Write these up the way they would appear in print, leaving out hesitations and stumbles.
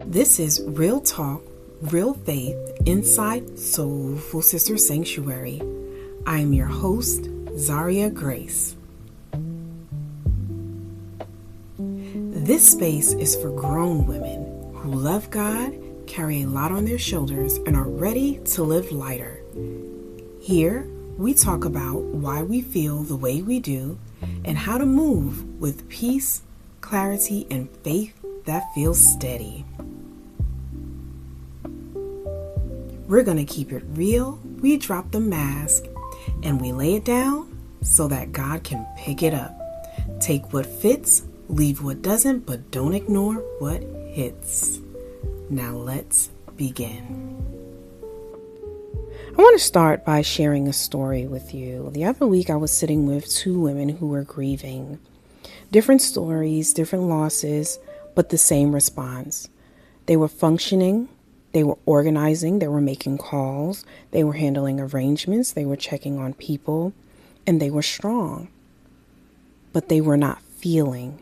This is Real Talk, Real Faith inside Soulful Sister Sanctuary. I am your host, Zaria Grace. This space is for grown women who love God, carry a lot on their shoulders, and are ready to live lighter. Here, we talk about why we feel the way we do and how to move with peace, clarity, and faith that feels steady. We're going to keep it real, we drop the mask, and we lay it down so that God can pick it up. Take what fits, leave what doesn't, but don't ignore what hits. Now let's begin. I want to start by sharing a story with you. The other week I was sitting with two women who were grieving. Different stories, different losses, but the same response. They were functioning. They were organizing, they were making calls, they were handling arrangements, they were checking on people, and they were strong. But they were not feeling.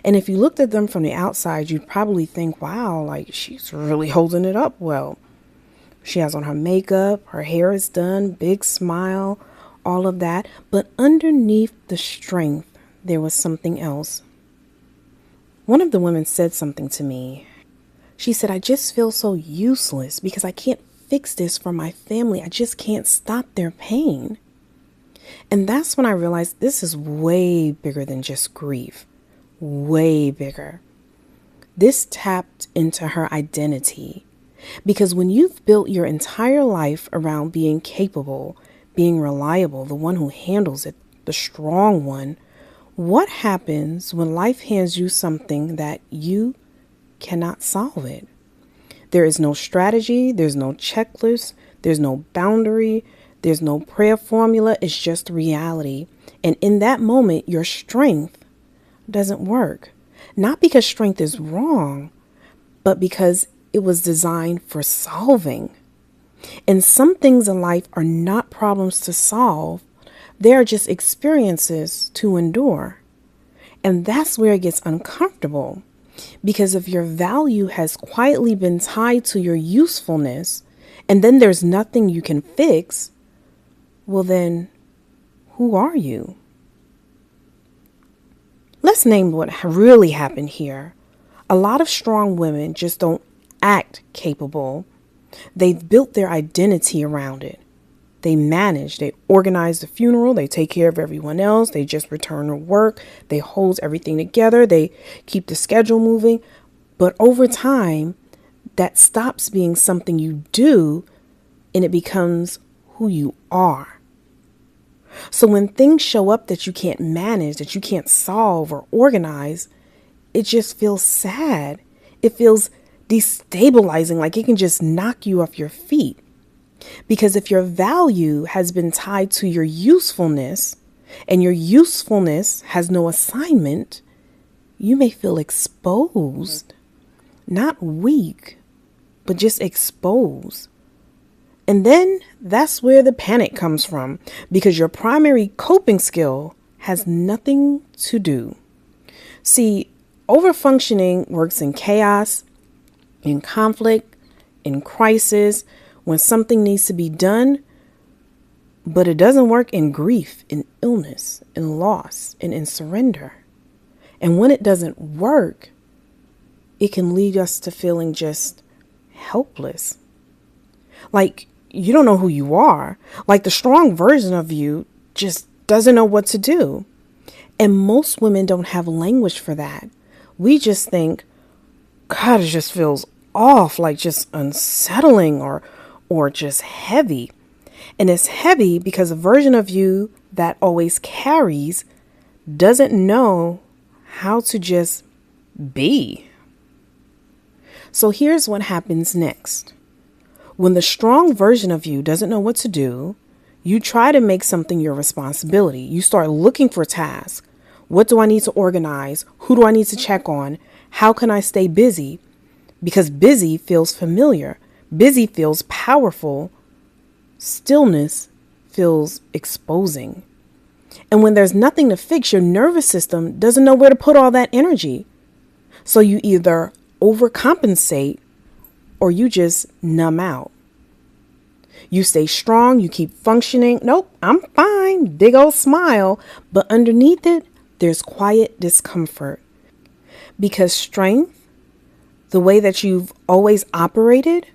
And if you looked at them from the outside, you'd probably think, wow, like she's really holding it up well. She has on her makeup, her hair is done, big smile, all of that. But underneath the strength, there was something else. One of the women said something to me. She said, I just feel so useless because I can't fix this for my family. I just can't stop their pain. And that's when I realized this is way bigger than just grief. Way bigger. This tapped into her identity. Because when you've built your entire life around being capable, being reliable, the one who handles it, the strong one, what happens when life hands you something that you cannot solve it? There is no strategy, there's no checklist, there's no boundary, there's no prayer formula, it's just reality. And in that moment, your strength doesn't work. Not because strength is wrong, but because it was designed for solving. And some things in life are not problems to solve, they are just experiences to endure. And that's where it gets uncomfortable. Because if your value has quietly been tied to your usefulness, and then there's nothing you can fix, well then, who are you? Let's name what really happened here. A lot of strong women just don't act capable. They've built their identity around it. They manage, they organize the funeral, they take care of everyone else, they just return to work, they hold everything together, they keep the schedule moving. But over time, that stops being something you do and it becomes who you are. So when things show up that you can't manage, that you can't solve or organize, it just feels sad. It feels destabilizing, like it can just knock you off your feet. Because if your value has been tied to your usefulness and your usefulness has no assignment, you may feel exposed, not weak, but just exposed. And then that's where the panic comes from, because your primary coping skill has nothing to do. See, overfunctioning works in chaos, in conflict, in crisis, when something needs to be done, but it doesn't work in grief, in illness, in loss, and in surrender. And when it doesn't work, it can lead us to feeling just helpless. Like you don't know who you are. Like the strong version of you just doesn't know what to do. And most women don't have language for that. We just think, God, it just feels off, like just unsettling or just heavy. And it's heavy because a version of you that always carries doesn't know how to just be. So here's what happens next. When the strong version of you doesn't know what to do, you try to make something your responsibility. You start looking for tasks. What do I need to organize? Who do I need to check on? How can I stay busy? Because busy feels familiar. Busy feels powerful. Stillness feels exposing. And when there's nothing to fix, your nervous system doesn't know where to put all that energy. So you either overcompensate or you just numb out. You stay strong, you keep functioning. Nope, I'm fine. Big old smile. But underneath it, there's quiet discomfort. Because strength, the way that you've always operated,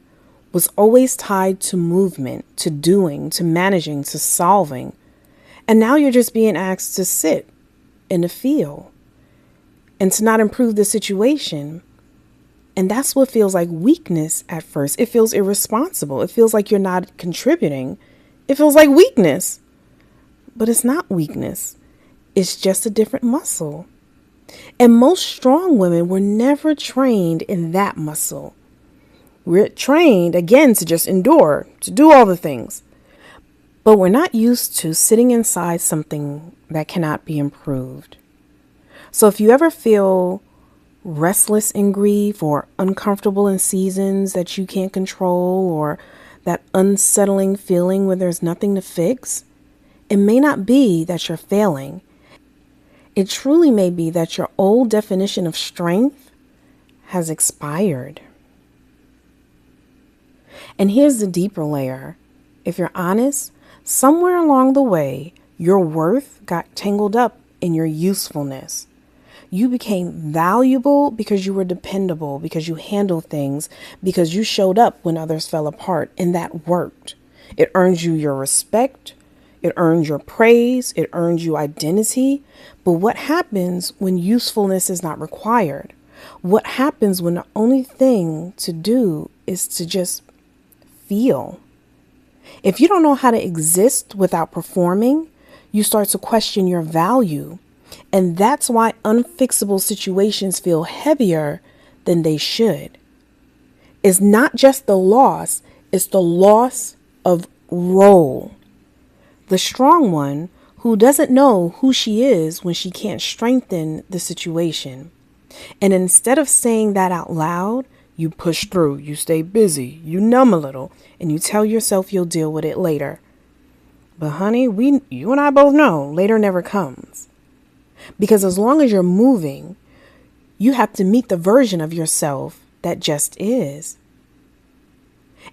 was always tied to movement, to doing, to managing, to solving. And now you're just being asked to sit and to feel and to not improve the situation. And that's what feels like weakness at first. It feels irresponsible. It feels like you're not contributing. It feels like weakness. But it's not weakness. It's just a different muscle. And most strong women were never trained in that muscle. We're trained, again, to just endure, to do all the things. But we're not used to sitting inside something that cannot be improved. So if you ever feel restless in grief or uncomfortable in seasons that you can't control, or that unsettling feeling where there's nothing to fix, it may not be that you're failing. It truly may be that your old definition of strength has expired. And here's the deeper layer. If you're honest, somewhere along the way, your worth got tangled up in your usefulness. You became valuable because you were dependable, because you handled things, because you showed up when others fell apart, and that worked. It earned you your respect. It earned your praise. It earned you identity. But what happens when usefulness is not required? What happens when the only thing to do is to just feel? If you don't know how to exist without performing, you start to question your value. And that's why unfixable situations feel heavier than they should. It's not just the loss, it's the loss of role. The strong one who doesn't know who she is when she can't strengthen the situation. And instead of saying that out loud, you push through, you stay busy, you numb a little, and you tell yourself you'll deal with it later. But honey, you and I both know later never comes. Because as long as you're moving, you have to meet the version of yourself that just is.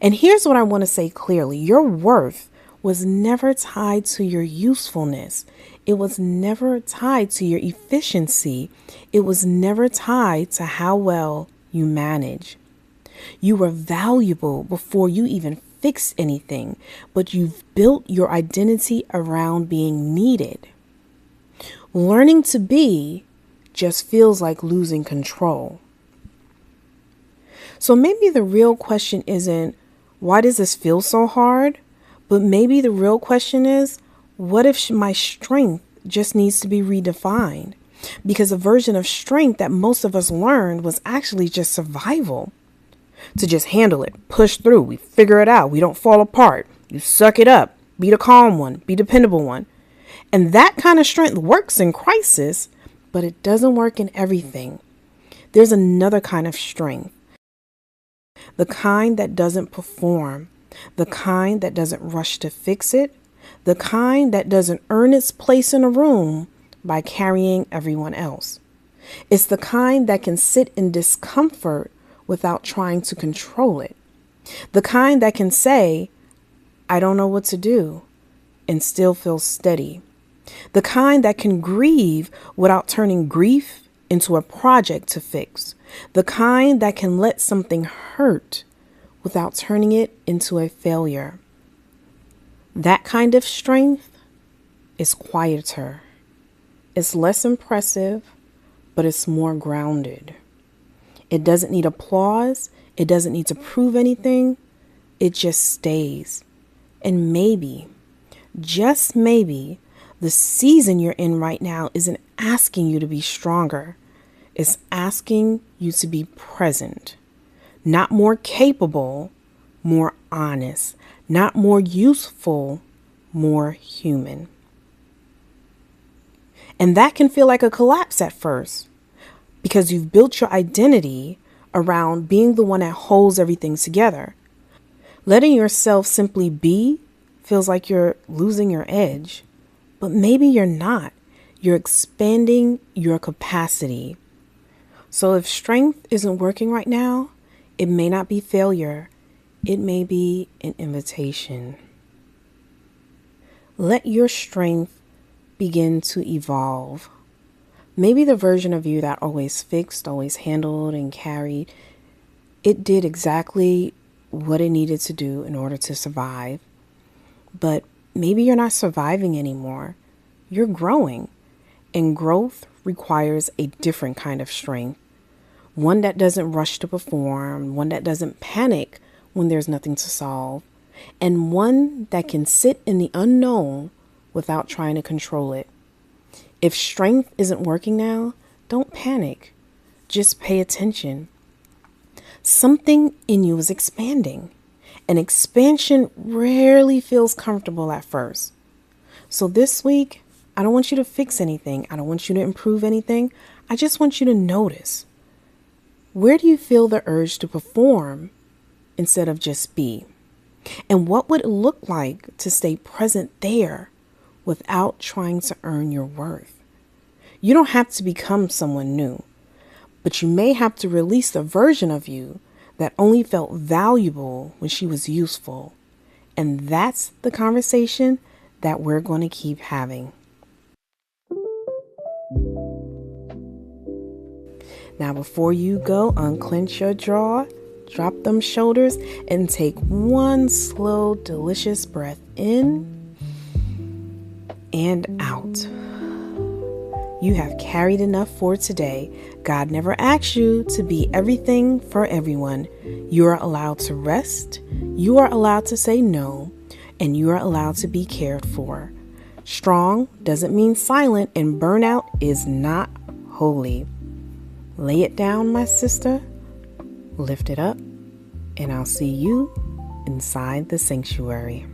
And here's what I want to say clearly. Your worth was never tied to your usefulness. It was never tied to your efficiency. It was never tied to how well you manage. You were valuable before you even fixed anything, but you've built your identity around being needed. Learning to be just feels like losing control. So maybe the real question isn't, why does this feel so hard? But maybe the real question is, what if my strength just needs to be redefined? Because a version of strength that most of us learned was actually just survival. To just handle it, push through, we figure it out, we don't fall apart, you suck it up, be the calm one, be the dependable one. And that kind of strength works in crisis, but it doesn't work in everything. There's another kind of strength. The kind that doesn't perform. The kind that doesn't rush to fix it. The kind that doesn't earn its place in a room by carrying everyone else. It's the kind that can sit in discomfort without trying to control it. The kind that can say, I don't know what to do, and still feel steady. The kind that can grieve without turning grief into a project to fix. The kind that can let something hurt without turning it into a failure. That kind of strength is quieter. It's less impressive, but it's more grounded. It doesn't need applause. It doesn't need to prove anything. It just stays. And maybe, just maybe, the season you're in right now isn't asking you to be stronger. It's asking you to be present. Not more capable, more honest. Not more useful, more human. And that can feel like a collapse at first, because you've built your identity around being the one that holds everything together. Letting yourself simply be feels like you're losing your edge. But maybe you're not. You're expanding your capacity. So if strength isn't working right now, it may not be failure. It may be an invitation. Let your strength begin to evolve. Maybe the version of you that always fixed, always handled and carried, it did exactly what it needed to do in order to survive. But maybe you're not surviving anymore. You're growing. And growth requires a different kind of strength. One that doesn't rush to perform, one that doesn't panic when there's nothing to solve, and one that can sit in the unknown without trying to control it. If strength isn't working now, don't panic. Just pay attention. Something in you is expanding, and expansion rarely feels comfortable at first. So this week, I don't want you to fix anything. I don't want you to improve anything. I just want you to notice. Where do you feel the urge to perform instead of just be? And what would it look like to stay present there without trying to earn your worth? You don't have to become someone new, but you may have to release the version of you that only felt valuable when she was useful. And that's the conversation that we're going to keep having. Now, before you go, unclench your jaw, drop them shoulders, and take one slow, delicious breath in and out. You have carried enough for today. God never asked you to be everything for everyone. You are allowed to rest. You are allowed to say no, and you are allowed to be cared for. Strong doesn't mean silent, and burnout is not holy. Lay it down, my sister. Lift it up, and I'll see you inside the sanctuary.